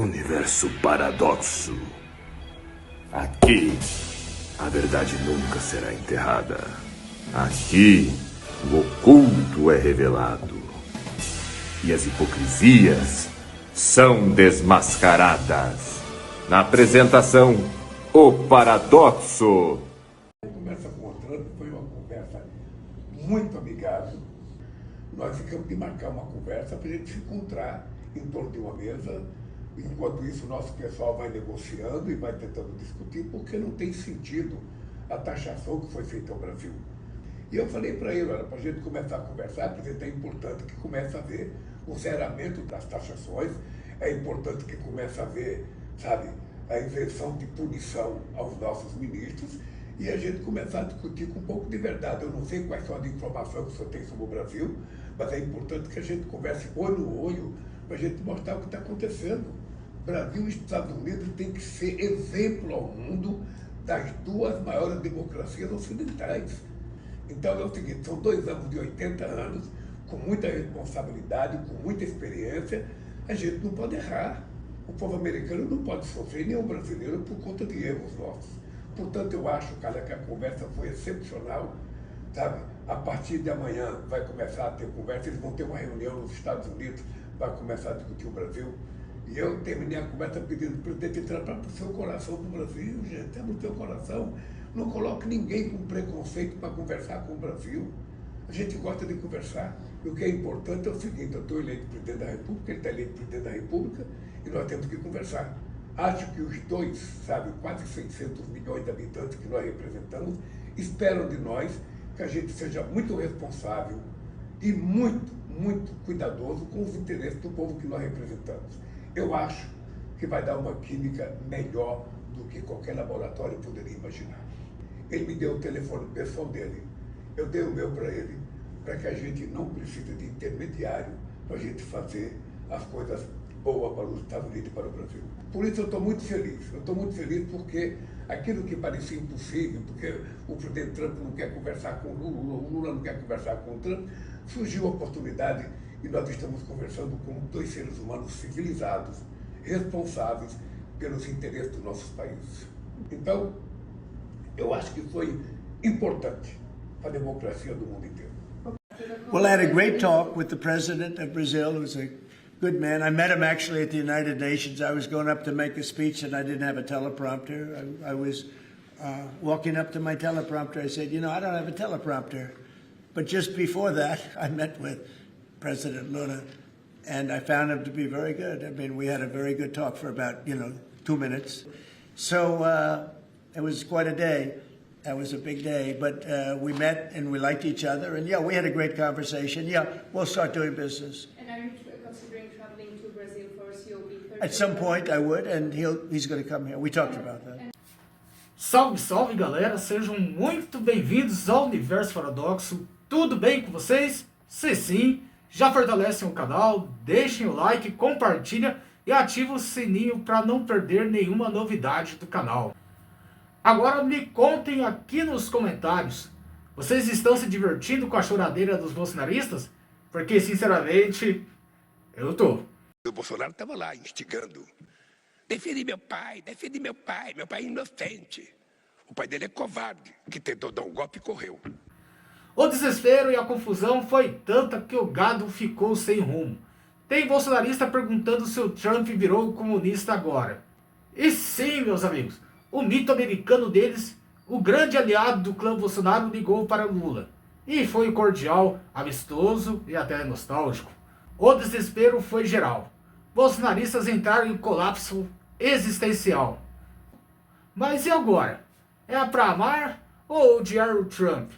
Universo Paradoxo. Aqui, a verdade nunca será enterrada. Aqui, o oculto é revelado. E as hipocrisias são desmascaradas. Na apresentação, O Paradoxo. A conversa com o Trump foi uma conversa muito amigável. Nós ficamos de marcar uma conversa para a gente se encontrar em torno de uma mesa. Enquanto isso, o nosso pessoal vai negociando e vai tentando discutir, porque não tem sentido a taxação que foi feita ao Brasil. E eu falei para ele, olha, para a gente começar a conversar, porque é importante que comece a haver o zeramento das taxações, é importante que comece a haver, sabe, a invenção de punição aos nossos ministros e a gente começar a discutir com um pouco de verdade. Eu não sei quais são as informações que o senhor tem sobre o Brasil, mas é importante que a gente converse olho no olho para a gente mostrar o que está acontecendo. Brasil e Estados Unidos tem que ser exemplo ao mundo das duas maiores democracias ocidentais. Então é o seguinte, são 2 anos de 80 anos, com muita responsabilidade, com muita experiência, a gente não pode errar. O povo americano não pode sofrer, nem o brasileiro, por conta de erros nossos. Portanto, eu acho, cara, que a conversa foi excepcional, sabe? A partir de amanhã vai começar a ter conversa, eles vão ter uma reunião nos Estados Unidos para começar a discutir o Brasil. E eu terminei a conversa pedindo para o presidente entrar para o seu coração do Brasil, gente, é no seu coração. Não coloque ninguém com preconceito para conversar com o Brasil. A gente gosta de conversar. E o que é importante é o seguinte, eu estou eleito presidente da República, ele está eleito presidente da República, e nós temos que conversar. Acho que os dois, sabe, quase 600 milhões de habitantes que nós representamos, esperam de nós que a gente seja muito responsável e muito, muito cuidadoso com os interesses do povo que nós representamos. Eu acho que vai dar uma química melhor do que qualquer laboratório poderia imaginar. Ele me deu o telefone pessoal dele, eu dei o meu para ele, para que a gente não precise de intermediário para a gente fazer as coisas boas para os Estados Unidos e para o Brasil. Por isso eu estou muito feliz. Eu estou muito feliz porque aquilo que parecia impossível, porque o presidente Trump não quer conversar com o Lula não quer conversar com o Trump, surgiu a oportunidade e nós estamos conversando com 2 seres humanos civilizados, responsáveis pelos interesses dos nossos países. Então, eu acho que foi importante para a democracia do mundo inteiro. Well, I had a great talk with the president of Brazil, who's a good man. I met him actually at the United Nations. I was going up to make a speech and I didn't have a teleprompter. I was walking up to my teleprompter. I said, you know, I don't have a teleprompter. But just before that, I met with President Lula and I found him to be very good. I mean, we had a very good talk for about, 2 minutes. So it was quite a day. That was a big day, but we met and we liked each other, and yeah, we had a great conversation. Yeah, we'll start doing business. And are you considering traveling to Brazil for COP30? At some point I would, and he's going to come here. We talked about that. Salve, salve galera, sejam muito bem-vindos ao Universo Paradoxo. Tudo bem com vocês? Se sim, já fortalecem o canal, deixem o like, compartilha e ativa o sininho para não perder nenhuma novidade do canal. Agora me contem aqui nos comentários, vocês estão se divertindo com a choradeira dos bolsonaristas? Porque, sinceramente, eu tô. O Bolsonaro estava lá instigando. Defende meu pai é inocente. O pai dele é covarde, que tentou dar um golpe e correu. O desespero e a confusão foi tanta que o gado ficou sem rumo. Tem bolsonarista perguntando se o Trump virou comunista agora. E sim, meus amigos. O mito americano deles, o grande aliado do clã Bolsonaro, ligou para Lula. E foi cordial, amistoso e até nostálgico. O desespero foi geral. Bolsonaristas entraram em colapso existencial. Mas e agora? É para amar ou odiar o Trump?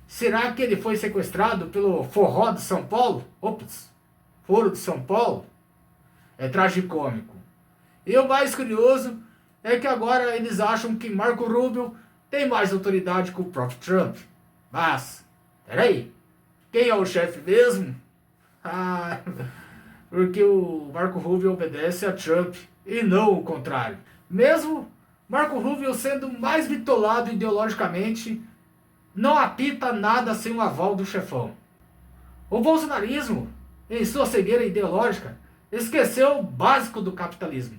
Será que ele foi sequestrado pelo forró de São Paulo? Ops, Foro de São Paulo? É tragicômico. E o mais curioso é que agora eles acham que Marco Rubio tem mais autoridade que o próprio Trump. Mas, peraí, quem é o chefe mesmo? Porque o Marco Rubio obedece a Trump e não o contrário. Mesmo Marco Rubio sendo mais bitolado ideologicamente, não apita nada sem o aval do chefão. O bolsonarismo, em sua cegueira ideológica, esqueceu o básico do capitalismo.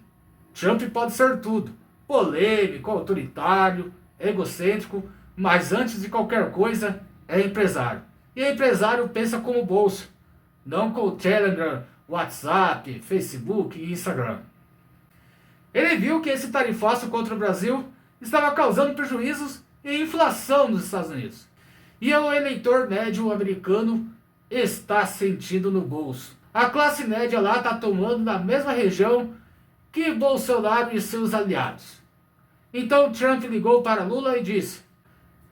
Trump pode ser tudo, polêmico, autoritário, egocêntrico, mas antes de qualquer coisa é empresário. E empresário pensa como bolsa, não com o Telegram, WhatsApp, Facebook e Instagram. Ele viu que esse tarifaço contra o Brasil estava causando prejuízos e inflação nos Estados Unidos. E o eleitor médio americano está sentindo no bolso. A classe média lá está tomando na mesma região que Bolsonaro e seus aliados. Então Trump ligou para Lula e disse: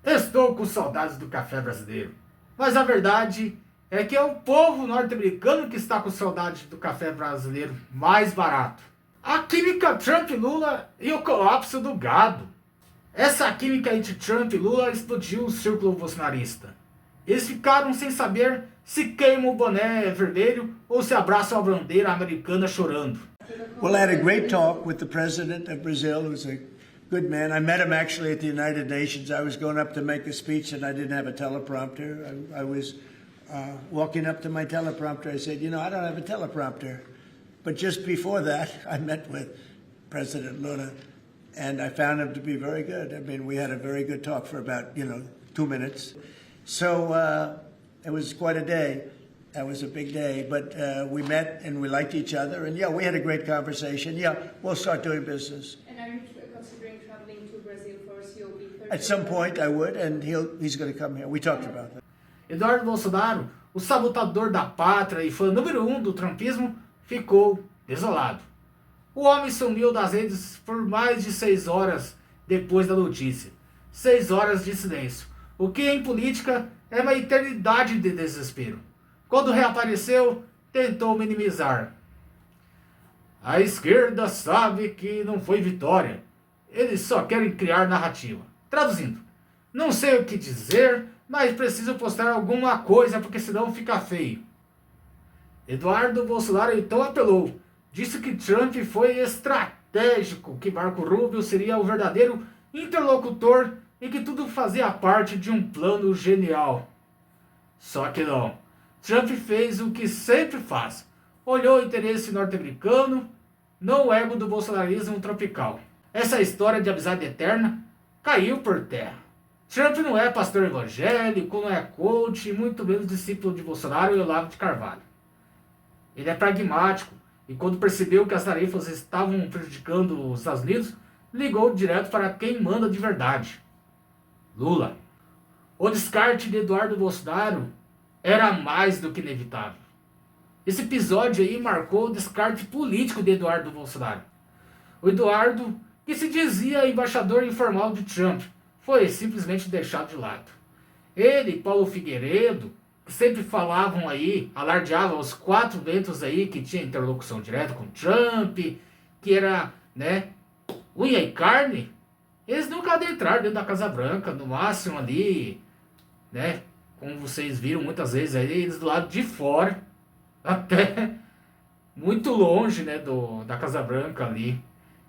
estou com saudades do café brasileiro. Mas a verdade é que é o povo norte-americano que está com saudade do café brasileiro mais barato. A química Trump-Lula e o colapso do gado. Essa química entre Trump e Lula explodiu o círculo bolsonarista. Eles ficaram sem saber se queimam o boné vermelho ou se abraçam a bandeira americana chorando. Well, I had a great talk with the president of Brazil, who's a good man. I met him actually at the United Nations. I was going up to make a speech and I didn't have a teleprompter. I was walking up to my teleprompter. I said, you know, I don't have a teleprompter. But just before that, I met with President Lula and I found him to be very good. I mean, we had a very good talk for about, 2 minutes. So it was quite a day. That was a big day, but we met and we liked each other, and yeah, we had a great conversation. Yeah, we'll start doing business. And are you considering traveling to Brazil for COP30? At some point I would, and he's going to come here. We talked about that. Eduardo Bolsonaro, o sabotador da pátria e fã número 1 do trumpismo, ficou desolado. O homem sumiu das redes por mais de 6 horas depois da notícia. 6 horas de silêncio, o que em política é uma eternidade de desespero. Quando reapareceu, tentou minimizar. A esquerda sabe que não foi vitória. Eles só querem criar narrativa. Traduzindo, não sei o que dizer, mas preciso postar alguma coisa porque senão fica feio. Eduardo Bolsonaro então apelou. Disse que Trump foi estratégico, que Marco Rubio seria o verdadeiro interlocutor e que tudo fazia parte de um plano genial. Só que não. Trump fez o que sempre faz. Olhou o interesse norte-americano, não o ego do bolsonarismo tropical. Essa história de amizade eterna caiu por terra. Trump não é pastor evangélico, não é coach, muito menos discípulo de Bolsonaro e Olavo de Carvalho. Ele é pragmático e quando percebeu que as tarefas estavam prejudicando os Estados Unidos, ligou direto para quem manda de verdade. Lula. O descarte de Eduardo Bolsonaro era mais do que inevitável. Esse episódio aí marcou o descarte político de Eduardo Bolsonaro. O Eduardo, que se dizia embaixador informal de Trump, foi simplesmente deixado de lado. Ele e Paulo Figueiredo, que sempre falavam aí, alardeavam os 4 ventos aí que tinha interlocução direta com Trump, que era, unha e carne, eles nunca adentraram dentro da Casa Branca, no máximo ali, como vocês viram muitas vezes aí, eles do lado de fora, até muito longe, da Casa Branca ali.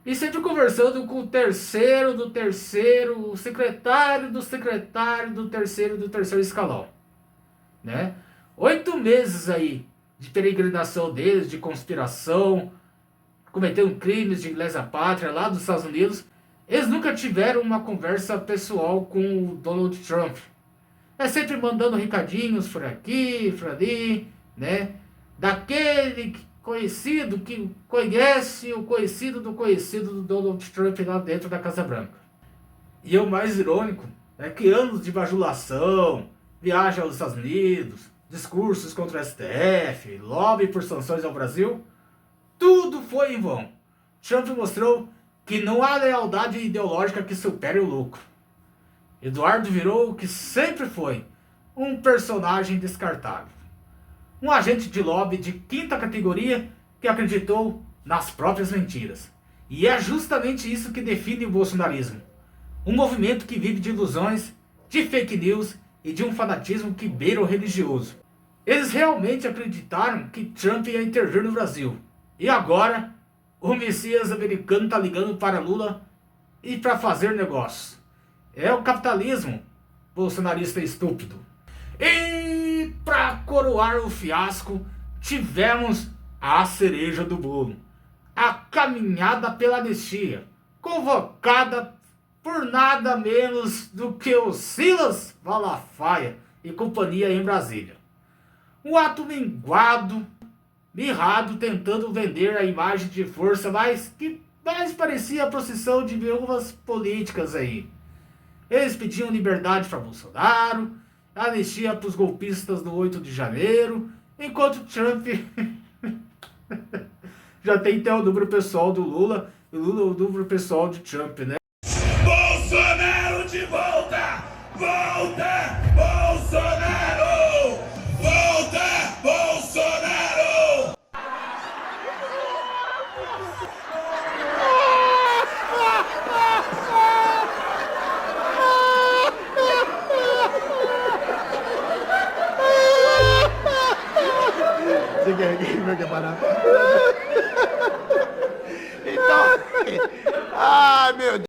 E sempre conversando com o terceiro do terceiro, o secretário do secretário do terceiro escalão. 8 meses aí de peregrinação deles, de conspiração, cometendo crimes de lesa pátria lá dos Estados Unidos. Eles nunca tiveram uma conversa pessoal com o Donald Trump. É sempre mandando recadinhos por aqui, por ali, daquele conhecido que conhece o conhecido do Donald Trump lá dentro da Casa Branca. E o mais irônico é que anos de bajulação, viagem aos Estados Unidos, discursos contra o STF, lobby por sanções ao Brasil, tudo foi em vão. Trump mostrou que não há lealdade ideológica que supere o lucro. Eduardo virou o que sempre foi, um personagem descartável. Um agente de lobby de 5ª categoria que acreditou nas próprias mentiras. E é justamente isso que define o bolsonarismo. Um movimento que vive de ilusões, de fake news e de um fanatismo que beira o religioso. Eles realmente acreditaram que Trump ia intervir no Brasil. E agora, o Messias americano está ligando para Lula e para fazer negócios. É o capitalismo bolsonarista estúpido. E para coroar o fiasco, tivemos a cereja do bolo. a caminhada pela anistia, convocada por nada menos do que o Silas Malafaia e companhia em Brasília. Um ato minguado, mirrado, tentando vender a imagem de força, mas que mais parecia a procissão de viúvas políticas aí. Eles pediam liberdade para Bolsonaro, anistia para os golpistas do 8 de janeiro, enquanto Trump já tem até o número pessoal do Lula e o Lula o número pessoal de Trump, né? Bolsonaro de volta! Volta! Bolsonaro! Volta! Bolsonaro! Então, ai meu Deus.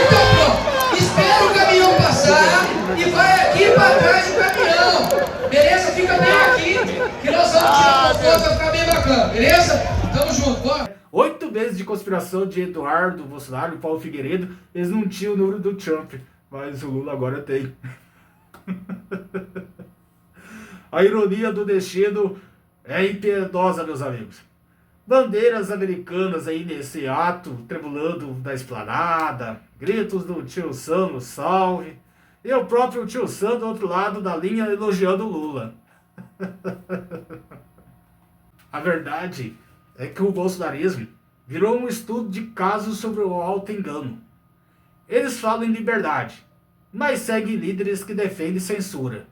Então pronto, espera o caminhão passar e vai aqui para trás do caminhão, beleza? Fica bem aqui, que nós vamos tirar uma foto, vai ficar bem bacana, beleza? Tamo junto, bora! 8 meses de conspiração de Eduardo Bolsonaro e Paulo Figueiredo, eles não tinham o número do Trump, mas o Lula agora tem. A ironia do destino é impiedosa, meus amigos. Bandeiras americanas aí nesse ato, tremulando da esplanada, gritos do tio Sam no salve, e o próprio tio Sam do outro lado da linha elogiando o Lula. A verdade é que o bolsonarismo virou um estudo de casos sobre o auto-engano. Eles falam em liberdade, mas seguem líderes que defendem censura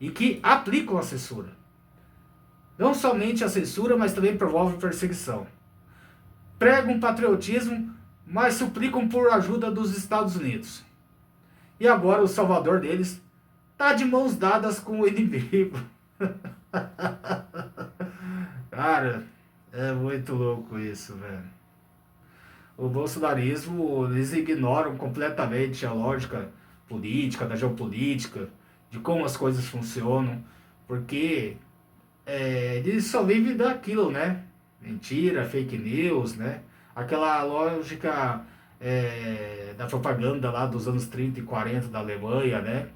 e que aplicam a censura. Não somente a censura, mas também promovem perseguição. Pregam patriotismo, mas suplicam por ajuda dos Estados Unidos. E agora o salvador deles está de mãos dadas com o inimigo. Cara, é muito louco isso, velho. O bolsonarismo, eles ignoram completamente a lógica política, da geopolítica, de como as coisas funcionam, porque eles só vivem daquilo, né? Mentira, fake news, né? Aquela lógica da propaganda lá dos anos 30 e 40 da Alemanha, né?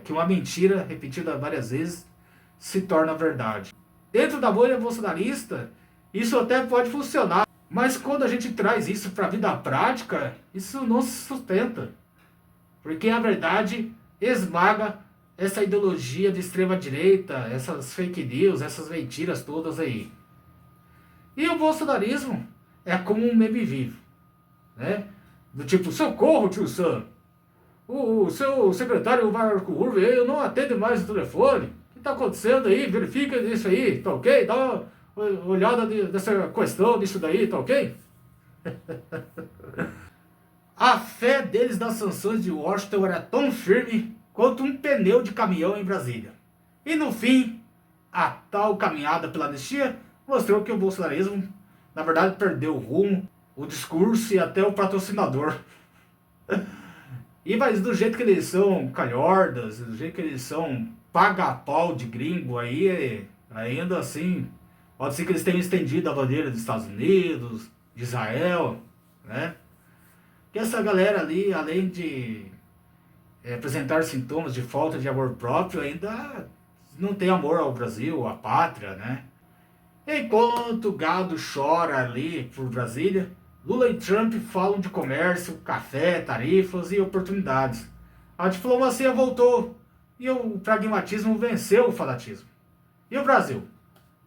Que uma mentira repetida várias vezes se torna verdade. Dentro da bolha bolsonarista, isso até pode funcionar, mas quando a gente traz isso para a vida prática, isso não se sustenta. Porque a verdade esmaga essa ideologia de extrema direita, essas fake news, essas mentiras todas aí. E o bolsonarismo é como um meme vivo, né? Do tipo, socorro, tio Sam, o seu secretário Marco Urbe, eu não atendo mais o telefone, o que está acontecendo aí? Verifica isso aí, tá ok? Dá uma olhada dessa questão, disso daí, tá ok? A fé deles nas sanções de Washington era tão firme quanto um pneu de caminhão em Brasília. E no fim, a tal caminhada pela anistia mostrou que o bolsonarismo, na verdade, perdeu o rumo, o discurso e até o patrocinador. E mas do jeito que eles são calhordas, do jeito que eles são paga-pau de gringo, aí ainda assim, pode ser que eles tenham estendido a bandeira dos Estados Unidos, de Israel, né? Que essa galera ali, além de apresentar sintomas de falta de amor próprio, ainda não tem amor ao Brasil, à pátria, né? Enquanto o gado chora ali por Brasília, Lula e Trump falam de comércio, café, tarifas e oportunidades. A diplomacia voltou e o pragmatismo venceu o fanatismo. E o Brasil?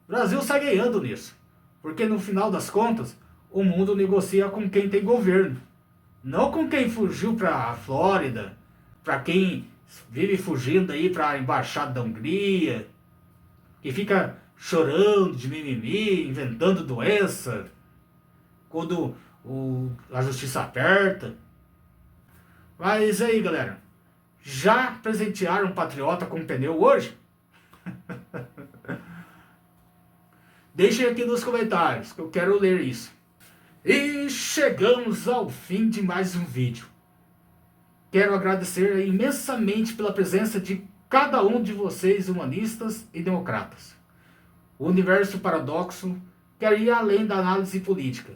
O Brasil sai ganhando nisso, porque no final das contas, o mundo negocia com quem tem governo, não com quem fugiu para a Flórida, para quem vive fugindo aí para a embaixada da Hungria, que fica chorando de mimimi, inventando doença, quando a justiça aperta. Mas aí, galera, já presentearam um patriota com pneu hoje? Deixem aqui nos comentários, que eu quero ler isso. E chegamos ao fim de mais um vídeo. Quero agradecer imensamente pela presença de cada um de vocês, humanistas e democratas. O Universo Paradoxo quer ir além da análise política.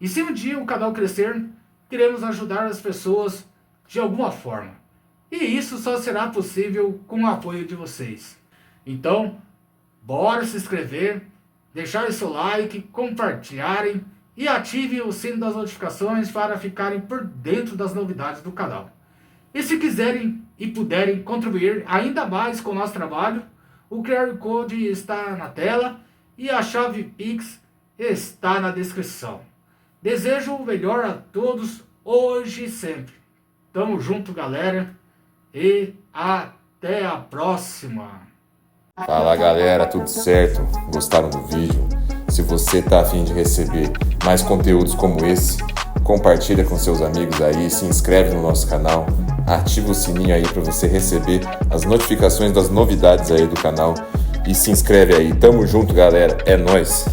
E se um dia o canal crescer, queremos ajudar as pessoas de alguma forma. E isso só será possível com o apoio de vocês. Então, bora se inscrever, deixar seu like, compartilharem e ativem o sino das notificações para ficarem por dentro das novidades do canal. E se quiserem e puderem contribuir ainda mais com o nosso trabalho, o QR Code está na tela e a chave Pix está na descrição. Desejo o melhor a todos, hoje e sempre. Tamo junto, galera, e até a próxima. Fala galera, tudo certo? Gostaram do vídeo? Se você tá a fim de receber mais conteúdos como esse, compartilha com seus amigos aí, se inscreve no nosso canal, ativa o sininho aí para você receber as notificações das novidades aí do canal e se inscreve aí. Tamo junto, galera, é nóis!